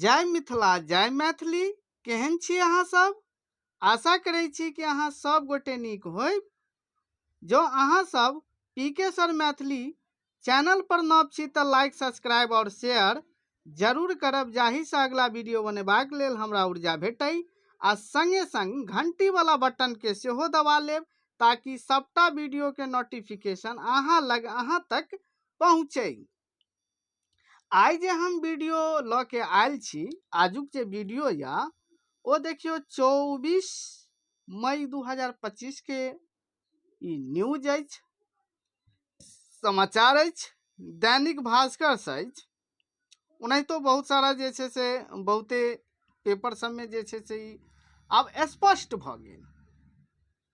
जय मिथिला जय मैथिली। केहन छी अहाँ सब? आशा करै छी कि अहाँ सब गोटे नीक होइब। जो अहाँ सब पीके सर मैथिली चैनल पर नव छी तऽ लाइक सब्सक्राइब और शेयर जरूर करब, जाहि से अगला वीडियो बनेबाक लेल हमरा ऊर्जा भेटै। आ संगे संग घंटी वाला बटन के सेहो दबा लेब ताकि सबटा वीडियो के नोटिफिकेशन अहाँ तक पहुँचे। आई जे हम वीडियो ल के आयल छी, आजुक जे वीडियो या ओ देखियो 24 मई 2025 के ई न्यूज अछि, समाचार अछि, दैनिक भास्कर से अछि। ओनाहितो बहुत सारा जे छै से बहुते पेपर सब में जे छै से ई आब स्पष्ट भ गेल।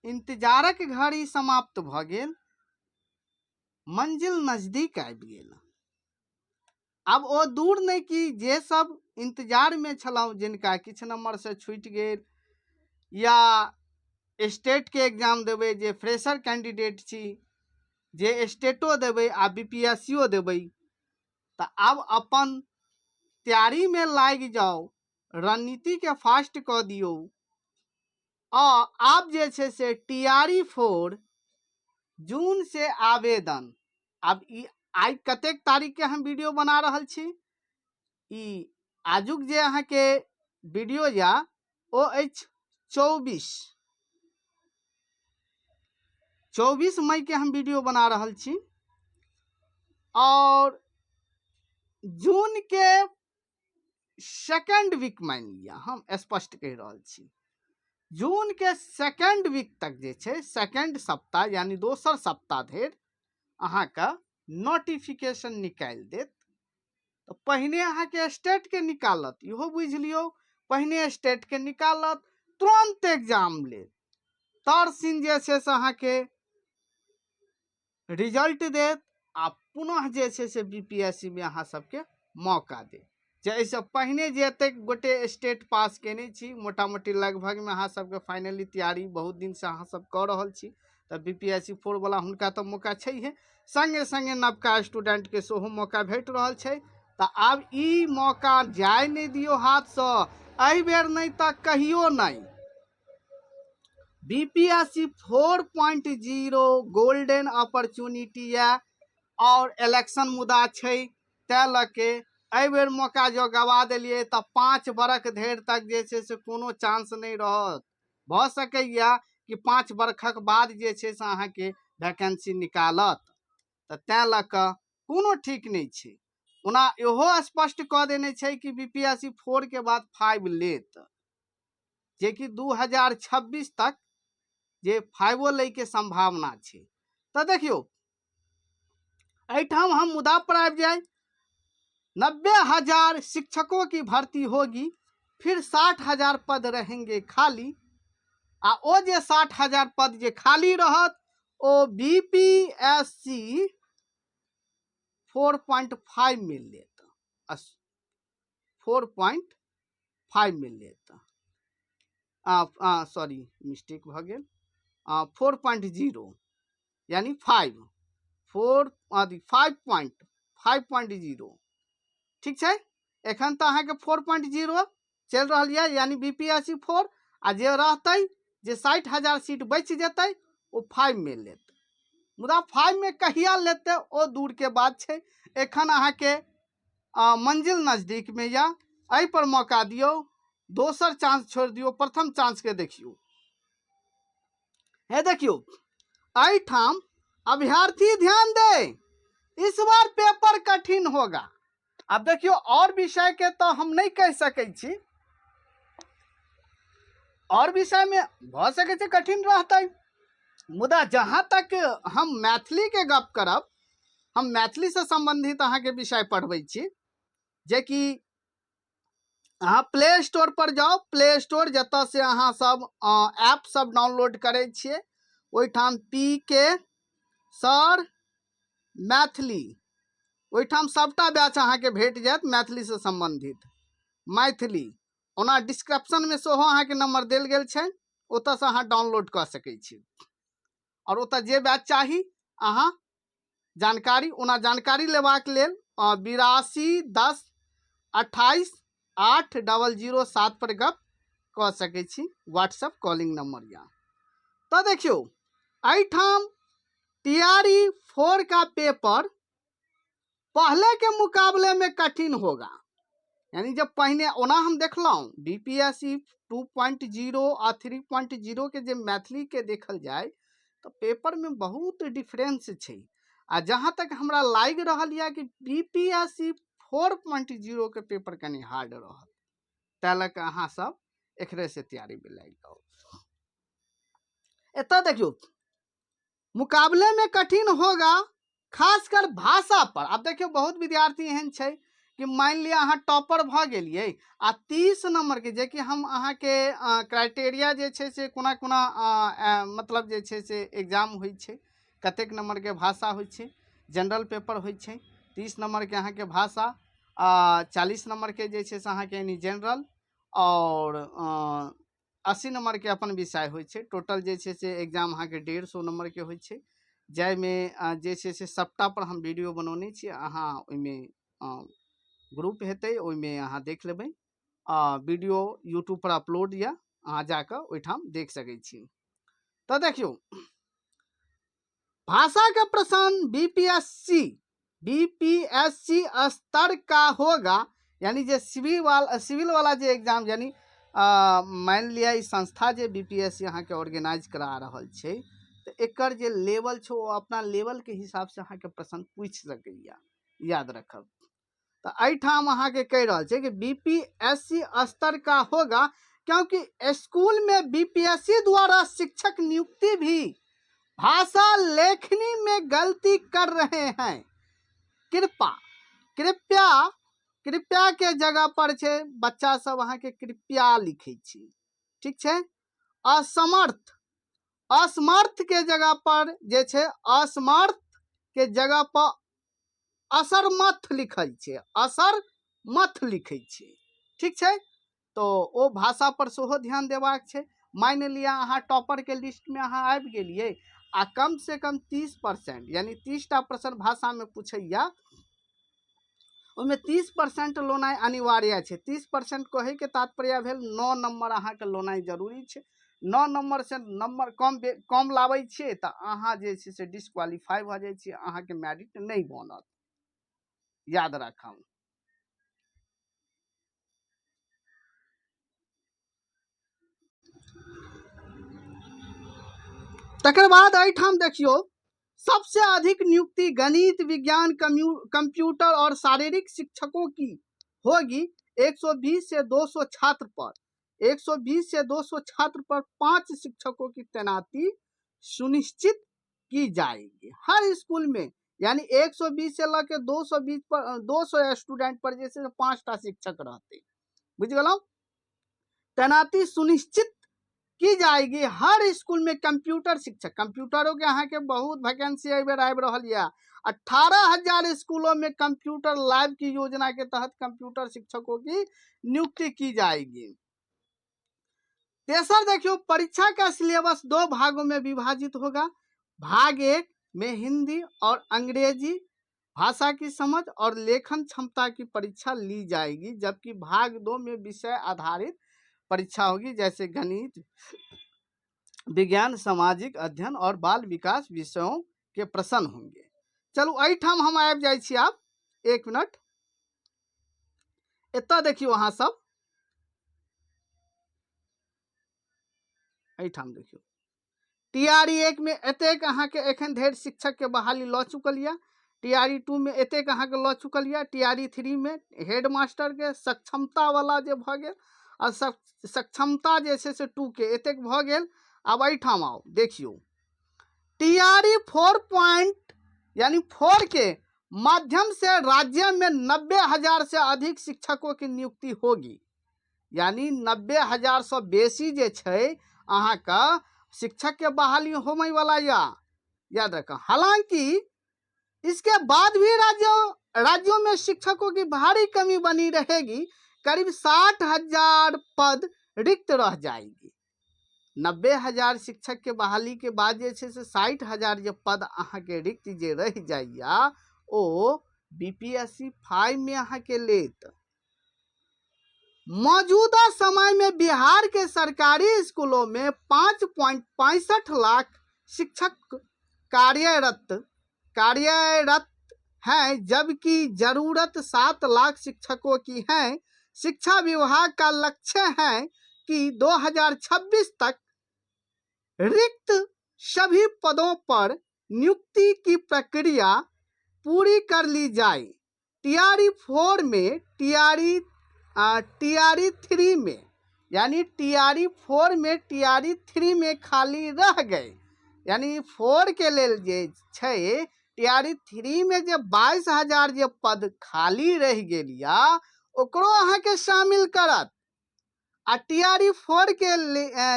इंतजारक घड़ी समाप्त भ गेल, मंजिल नजदीक आबि गेल। अब ओ दूर नहीं कि जे सब इंतजार में छलौ, जिनका किछ नंबर से छूट गेल या स्टेट के एग्जाम देवे, जे फ्रेशर कैंडिडेट छी, जे स्टेटो देवे आ बीपीएससीओ देवे, तो अब अपन तैयारी में लाग जाओ, रणनीति के फास्ट क दियो। आब जे छे से टीआरई 4 जून से आवेदन। अब ई आई कतेक तारीख के हम वीडियो बना रहल छी, ई आजुक जे अहाँ के वीडियो या ओ अछि 24 मई के हम वीडियो बना रहल छी। और जून के सेकंड वीक मान लिया, हम स्पष्ट कह रहल छी, जून के सेकंड वीक तक जे छे, सेकंड सप्ताह यानी दोसर सप्ताह धरि अहाँ का नोटिफिकेशन निकाल देत। तो पहिने अहाँ के स्टेट के निकालत, इहो बुझ लियो, पहिने स्टेट के निकालत, तुरंत एग्जाम ले, तरसिन जे छे से अहाँ के रिजल्ट देत आ पुनः जे छे से बीपीएससी में अहाँ सबके मौका दे। जैसे पहले जे गोटे स्टेट पास केने छी, मोटा मोटी लगभग में अहाँ सबके फाइनली तैयारी बहुत दिन से अहाँ सब कर रहल छी, तो बीपीएससी 4 वाला हुनका तो मौका है, संगे संगे नवका स्टूडेंट के सेहो मौका भेट रहल छे। तो आब ई मौका जाय नहीं दियो हाथ से, एहि बेर नहीं तो कहियो नहीं। बीपीएससी 4.0 गोल्डन अपॉर्चुनिटी है और इलेक्शन मुद्दा छे, तै लके एहि बेर मौका जो गवा दिलिए तो 5 बरख धरि तक जे छे से कोनो चांस नहीं रहत। भ सकैया कि 5 बरखक बाद जे छे से अहाँ के वैकेंसी निकालत, तो तै लक कोनो ठीक नहीं छे। ओना इहो स्पष्ट क देने छे कि बीपीएससी 4 के बाद 5 लेत, जे कि 2026 तक जे 5 लै के संभावना छे। तो देखियो ऐठाम हम मुद्दा पर आ जाए, 90,000 शिक्षकों की भर्ती होगी, फिर 60,000 पद रहेंगे खाली। आ ओ जे 60,000 पद जे खाली रहत, ओ बीपीएससी 4.5 में लेत, 4.5 में लेत, सॉरी मिस्टेक भ गेल, 4.0 यानी 5.0 ठीक है। एखन तो अहाँ के 4.0 चल रहा है, यानी बीपीएससी 4, आ जे रहते जे 60,000 सीट बच जेते वो 5 में लेत। मुदा 5 में कहिया लेते ओ दूर के बात छे। एखन अहाँ के मंजिल नजदीक में या, एहि पर मौका दियो, दोसर चांस छोड़ दियो, प्रथम चांस के देखियो। है देखियो ऐठाम अभ्यर्थी ध्यान दे, इस बार पेपर कठिन होगा। अब देखियो और विषय के तो हम नहीं कह सके छी, और विषय में भ सके छे कठिन रहते, मुदा जहां तक हम मैथिली के गप करब, हम मैथिली से संबंधित अहाँ के विषय पढ़बै छी, जे कि अहाँ प्ले स्टोर पर जाओ, प्ले स्टोर जत से अहाँ सब ऐप सब डाउनलोड करे छिए, ओइठाम पीके सर मैथिली, ओइठाम सबटा बैच अहाँ के भेट जात मैथिली से संबंधित। मैथिली ओना डिस्क्रिप्शन में सेहो अहाँ के नंबर देल गेल छै, ओत से अहाँ डाउनलोड कर सकै छी। और ओत जे बैच चाही अहाँ जानकारी, ओना जानकारी लेबाक लेल 82 10 28 8007 पर गप कऽ सकै छी, व्हाट्सएप कॉलिंग नंबर या। तो देखियो एठाम टीआरई 4 का पेपर पहले के मुकाबले में कठिन होगा। यानी जब पहले ओना हम देखलौं बीपीएससी 2.0 और 3.0 के जे मैथिली के देखल जाए तो पेपर में बहुत डिफरेंस छै। आ जहाँ तक हमरा लाग रहल या कि बीपीएससी 4.0 के पेपर कनी हार्ड रहत, तै लऽ कऽ अहाँ सब एकरे से तैयारी में लागि जाओ। एतऽ देखियो मुकाबले में कठिन होगा, खासकर भाषा पर। अब देखियो बहुत विद्यार्थी एहन छै कि मान लिया अहाँ टॉपर भ गेलिए आ 30 नंबर के जे कि हम अहाँ के क्राइटेरिया जे छै से कोना कोना मतलब जे छै से एग्जाम होइ छै, कतेक नंबर के भाषा होइ छै, जनरल पेपर होइ छै, 30 नंबर के अहाँ के भाषा, 40 नंबर के जे छै से अहाँ के यानी जनरल, और 80 नंबर के अपन विषय होइ छै। टोटल जे छै से एग्जाम अहाँ के 150 नंबर के होइ छै, जाहिमे जे छै से सबटा पर हम वीडियो बनौने छी। अहाँ ओहिमे ग्रुप हेतै, ओहिमे अहाँ देख लेबै। वीडियो यूट्यूब पर अपलोड या, अहाँ जाकर ओहिठाम देख सकै छी। तो देखियो भाषा का प्रश्न बीपीएससी स्तर का होगा। यानी जे सिविल वाला जे एग्जाम, यानी मान लिया ई संस्था जे बीपीएससी अहाँ के ऑर्गेनाइज करा रहल छै, तो एकर जे लेवल छो वो अपना लेवल के हिसाब से अहाँ के प्रश्न पूछ सकैया, याद रखब। तो एठाम अहाँ के कह रहल छै कि बीपीएससी स्तर का होगा, क्योंकि स्कूल में बीपीएससी द्वारा शिक्षक नियुक्ति भी भाषा लेखनी में गलती कर रहे हैं। कृपया के जगह पर छे बच्चा सब अहाँ के कृपया लिखे छी, ठीक छे। असमर्थ के जगह पर जे छे, असमर्थ के जगह पर असरमथ लिखल छे, असरमथ लिखे छे, ठीक छे। तो ओ भाषा पर सेहो ध्यान देबाक छे। मान लिया अहाँ टॉपर के लिस्ट में अहाँ आबि गेलिए आ कम से कम 30% यानी 30टा प्रश्न भाषा में पूछैया, ओहिमे 30% लोनाइ अनिवार्य छे। 30% कहे के तात्पर्य भेल 9 नंबर अहाँ के लोनाइ जरूरी छे। 9 नंबर से नंबर कम लाबै छिए तो अहाँ जे छे से डिस्क्वालीफाई भ जाइ छिए, अहाँ के मेरिट नहीं बनत, याद रखब। तकर बाद एठाम देखियो सबसे अधिक नियुक्ति गणित, विज्ञान, कंप्यूटर और शारीरिक शिक्षकों की होगी। 120 से 200 छात्र पर 120 से 200 छात्र पर 5 शिक्षकों की तैनाती सुनिश्चित की जाएगी हर स्कूल में। यानी 120 से लेकर 220 पर 200 स्टूडेंट पर जैसे 5टा शिक्षक रहते, बुझ गेलौ। तैनाती सुनिश्चित की जाएगी हर स्कूल में। कंप्यूटर शिक्षक, कंप्यूटरों के अहाँ के बहुत वैकेंसी एहि बेर आबि रहल या। 18,000 स्कूलों में कंप्यूटर लैब की योजना के तहत कंप्यूटर शिक्षकों की नियुक्ति की जाएगी। तेसर देखियो परीक्षा का सिलेबस 2 भागों में विभाजित होगा। भाग 1 में हिंदी और अंग्रेजी भाषा की समझ और लेखन क्षमता की परीक्षा ली जाएगी, जबकि भाग 2 में विषय आधारित परीक्षा होगी, जैसे गणित, विज्ञान, सामाजिक अध्ययन और बाल विकास विषयों के प्रश्न होंगे। चलू एठाम हम आबि जाइ छी। आब 1 मिनट एतऽ देखियो अहाँ सब, एठाम देखियो टीआरई 1 में एतेक अहाँ के एखन धरि शिक्षक के बहाली लऽ चुकल या। टीआरई 2 में एतेक अहाँ के लऽ चुकल या। टीआरई 3 में हेडमास्टर के सक्षमता वाला जे भ गेल, आ सक्षमता जे छै से 2 के एतेक भ गेल। अब एठाम आओ देखियो टीआरई 4 के माध्यम से राज्य में 90,000 से अधिक शिक्षकों की नियुक्ति होगी। यानी 90,000 से बेसी जे छै अहाँ का शिक्षक के बहाली होने वाला या, याद रखा। हालांकि इसके बाद भी राज्यों में शिक्षकों की भारी कमी बनी रहेगी। करीब 60,000 पद रिक्त रह जाएगी। 90,000 शिक्षक के बहाली के बाद जे छै से 60,000 जे पद अहाँ के रिक्त जे रह जाइया, ओ बीपीएससी 5 में अहाँ के लेत। मौजूदा समय में बिहार के सरकारी स्कूलों में 5.65 लाख शिक्षक कार्यरत हैं, जबकि जरूरत 7 लाख शिक्षकों की है। शिक्षा विभाग का लक्ष्य है कि 2026 तक रिक्त सभी पदों पर नियुक्ति की प्रक्रिया पूरी कर ली जाए। टीआरई 4 में टीआरई 3 में यानी टीआरई 4 में टीआरई 3 में खाली रह गए, यानी 4 के लेल जे छै टीआरई 3 में जे 22,000 जे पद खाली रह गेलिया ओकरो अहाँ के शामिल करत। आ टीआरई 4 के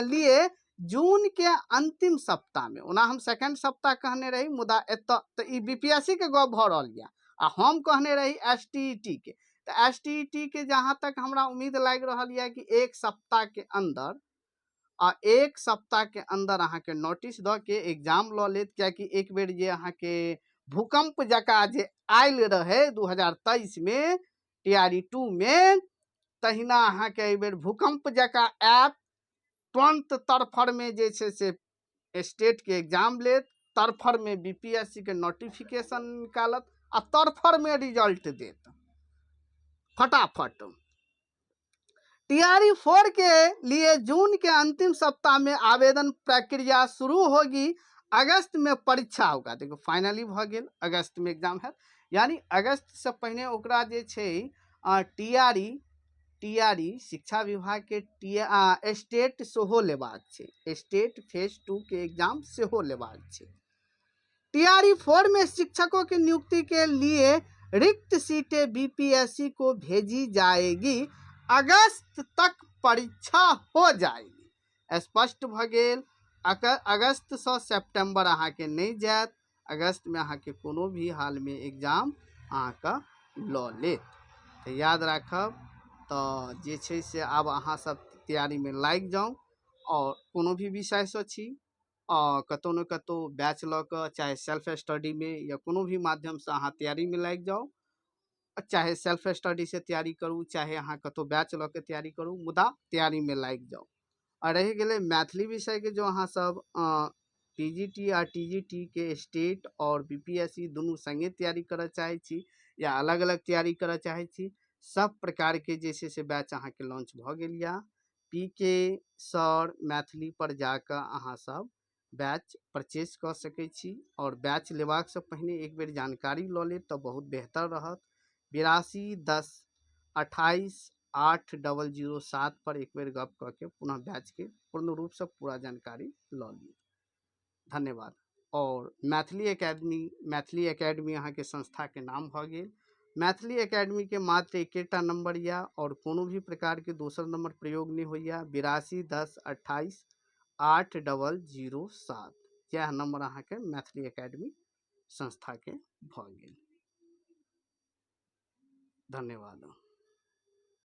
लिए जून के अंतिम सप्ताह में, ओना हम सेकंड सप्ताह कहने रही, मुदा एतऽ तऽ ई बीपीएससी के गप भऽ रहल यऽ आ हम कहने रही एसटीईटी के। तो एसटीईटी के जहाँ तक हमरा उम्मीद लाग रहल यऽ कि एक सप्ताह के अंदर अहाँ के नोटिस दऽ के एग्जाम लऽ लेत, कियाकि एक बेर जे अहाँ के भूकंप जकाँ जे आयल रहे 2023 में टीआरई 2 में, तहिना अहाँ के एहि बेर भूकंप जकाँ आयत। तुरंत तरफर में जे छै से स्टेट के एग्जाम लेत, तरफर में बीपीएससी के नोटिफिकेशन निकालत आ तरफर में रिजल्ट देत फटाफट। टीआरई 4 के लिए जून के अंतिम सप्ताह में आवेदन प्रक्रिया शुरू होगी, अगस्त में परीक्षा होगा। देखो फाइनली भ गेल, अगस्त में एग्जाम है, यानी अगस्त से पहले ओकरा जे छै टीआरई शिक्षा विभाग के स्टेट सेहो लेबाक छै, स्टेट फेज 2 के एग्जाम सेहो लेबाक छै। टीआरई 4 में शिक्षकों की नियुक्ति के लिए रिक्त सीटें बीपीएससी को भेजी जाएगी, अगस्त तक परीक्षा हो जाएगी। स्पष्ट भ गेल। अगस्त से सितंबर अहाँ के नहीं जायत, अगस्त में अहाँ के कोनो भी हाल में एग्जाम अहाँ का लऽ लेत। तो याद राखब, तो जे छै से आब अहाँ सब तैयारी में लागि जाउ, और कोनो भी विषय से छी कतौ न कतौ बैच लऽ कऽ, चाहे सेल्फ स्टडी में या कोनो भी माध्यम से अहाँ तैयारी में लागि जाउ, चाहे सेल्फ स्टडी से तैयारी करू, चाहे अहाँ कतौ बैच लऽ के तैयारी करू, मुदा तैयारी में लागि जाउ। और रहि गेलै मैथिली विषय के, जो अहाँ सब टीजीटी आ टीजीटी के स्टेट और बीपीएससी दुनू संगे तैयारी करऽ चाहे छी या अलग अलग तैयारी करऽ चाहे छी, सब प्रकार के जे छै से बैच अहाँ के लॉन्च भऽ गेल यऽ। पीके सर मैथिली पर जाकर अहाँ सब बैच परचेज कऽ सकै छी, और बैच लेबाक से पहिने एक बेर जानकारी लऽ लेब तऽ बहुत बेहतर रहत। 82 10 28 8007 पर एक बेर गप कऽ के पुनः बैच के पूर्ण रूप से पूरा जानकारी लऽ ली। धन्यवाद। और मैथिली एकेडमी अहाँ के संस्था के नाम भऽ गेल। मैथिली एकेडमी के मात्र एकेटा नंबर या, और कोनो भी प्रकार के दोसर नंबर प्रयोग नहीं होइया। 82 10 28 8007 यह नंबर अहाँ के मैथिली एकेडमी संस्था के भऽ गेल। धन्यवाद।